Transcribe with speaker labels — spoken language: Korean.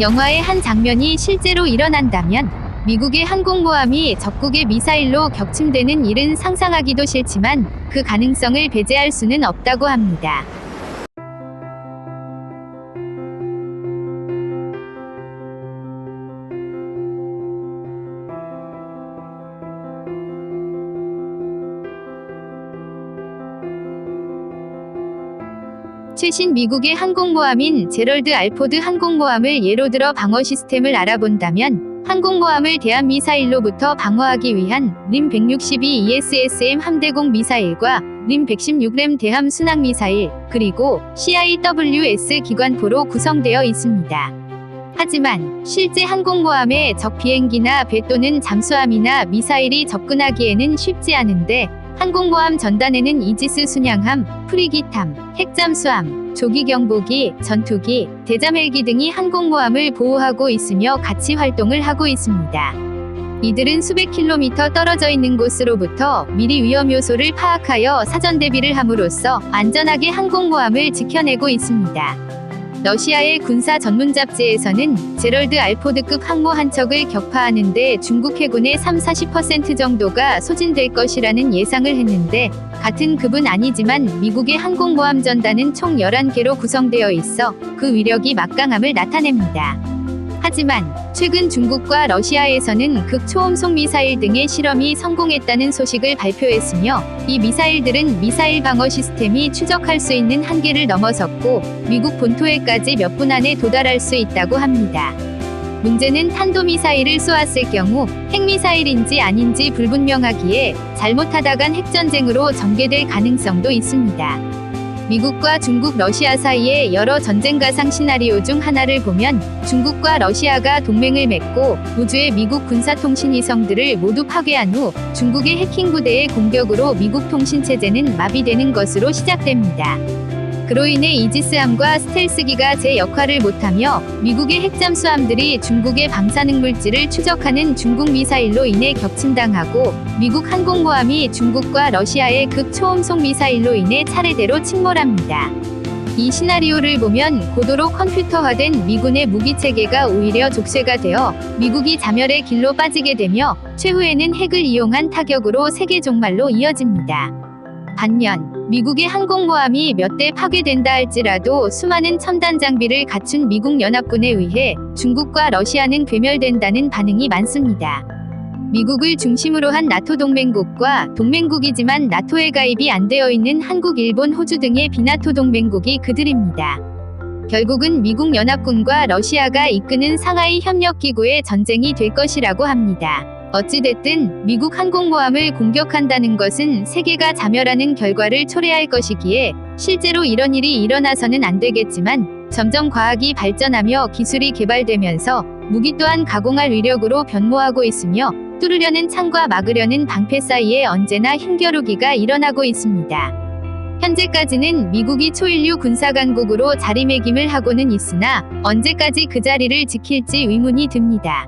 Speaker 1: 영화의 한 장면이 실제로 일어난다면 미국의 항공모함이 적국의 미사일로 격침되는 일은 상상하기도 싫지만 그 가능성을 배제할 수는 없다고 합니다. 최신 미국의 항공모함인 제럴드 알포드 항공모함을 예로 들어 방어 시스템을 알아본다면 항공모함을 대한미사일로부터 방어하기 위한 림 162 ESSM 함대공 미사일과 림 116램 대함 순항미사일, 그리고 CIWS 기관포로 구성되어 있습니다. 하지만 실제 항공모함에 적 비행기나 배 또는 잠수함이나 미사일이 접근하기에는 쉽지 않은데 항공모함 전단에는 이지스 순양함, 프리기탐, 핵잠수함, 조기경보기, 전투기, 대잠헬기 등이 항공모함을 보호하고 있으며 같이 활동을 하고 있습니다. 이들은 수백 킬로미터 떨어져 있는 곳으로부터 미리 위험 요소를 파악하여 사전 대비를 함으로써 안전하게 항공모함을 지켜내고 있습니다. 러시아의 군사 전문 잡지에서는 제럴드 알포드급 항모 한 척을 격파하는데 중국 해군의 30-40% 정도가 소진될 것이라는 예상을 했는데 같은 급은 아니지만 미국의 항공모함 전단은 총 11개로 구성되어 있어 그 위력이 막강함을 나타냅니다. 하지만 최근 중국과 러시아에서는 극초음속 미사일 등의 실험이 성공했다는 소식을 발표했으며 이 미사일들은 미사일 방어 시스템이 추적할 수 있는 한계를 넘어섰고 미국 본토에까지 몇 분 안에 도달할 수 있다고 합니다. 문제는 탄도미사일을 쏘았을 경우 핵미사일인지 아닌지 불분명하기에 잘못하다간 핵전쟁으로 전개될 가능성도 있습니다. 미국과 중국, 러시아 사이의 여러 전쟁 가상 시나리오 중 하나를 보면 중국과 러시아가 동맹을 맺고 우주의 미국 군사통신위성들을 모두 파괴한 후 중국의 해킹 부대의 공격으로 미국 통신체제는 마비되는 것으로 시작됩니다. 그로 인해 이지스함과 스텔스기가 제 역할을 못하며 미국의 핵잠수함들이 중국의 방사능 물질을 추적하는 중국 미사일로 인해 격침당하고 미국 항공모함이 중국과 러시아의 극초음속 미사일로 인해 차례대로 침몰합니다. 이 시나리오를 보면 고도로 컴퓨터화된 미군의 무기체계가 오히려 족쇄가 되어 미국이 자멸의 길로 빠지게 되며 최후에는 핵을 이용한 타격으로 세계 종말로 이어집니다. 반면 미국의 항공모함이 몇 대 파괴된다 할지라도 수많은 첨단 장비를 갖춘 미국 연합군에 의해 중국과 러시아는 괴멸된다는 반응이 많습니다. 미국을 중심으로 한 나토 동맹국과 동맹국이지만 나토에 가입이 안 되어 있는 한국, 일본, 호주 등의 비나토 동맹국이 그들입니다. 결국은 미국 연합군과 러시아가 이끄는 상하이 협력기구의 전쟁이 될 것이라고 합니다. 어찌됐든 미국 항공모함을 공격한다는 것은 세계가 자멸하는 결과를 초래할 것이기에 실제로 이런 일이 일어나서는 안 되겠지만 점점 과학이 발전하며 기술이 개발되면서 무기 또한 가공할 위력으로 변모하고 있으며 뚫으려는 창과 막으려는 방패 사이에 언제나 힘겨루기가 일어나고 있습니다. 현재까지는 미국이 초인류 군사강국으로 자리매김을 하고는 있으나 언제까지 그 자리를 지킬지 의문이 듭니다.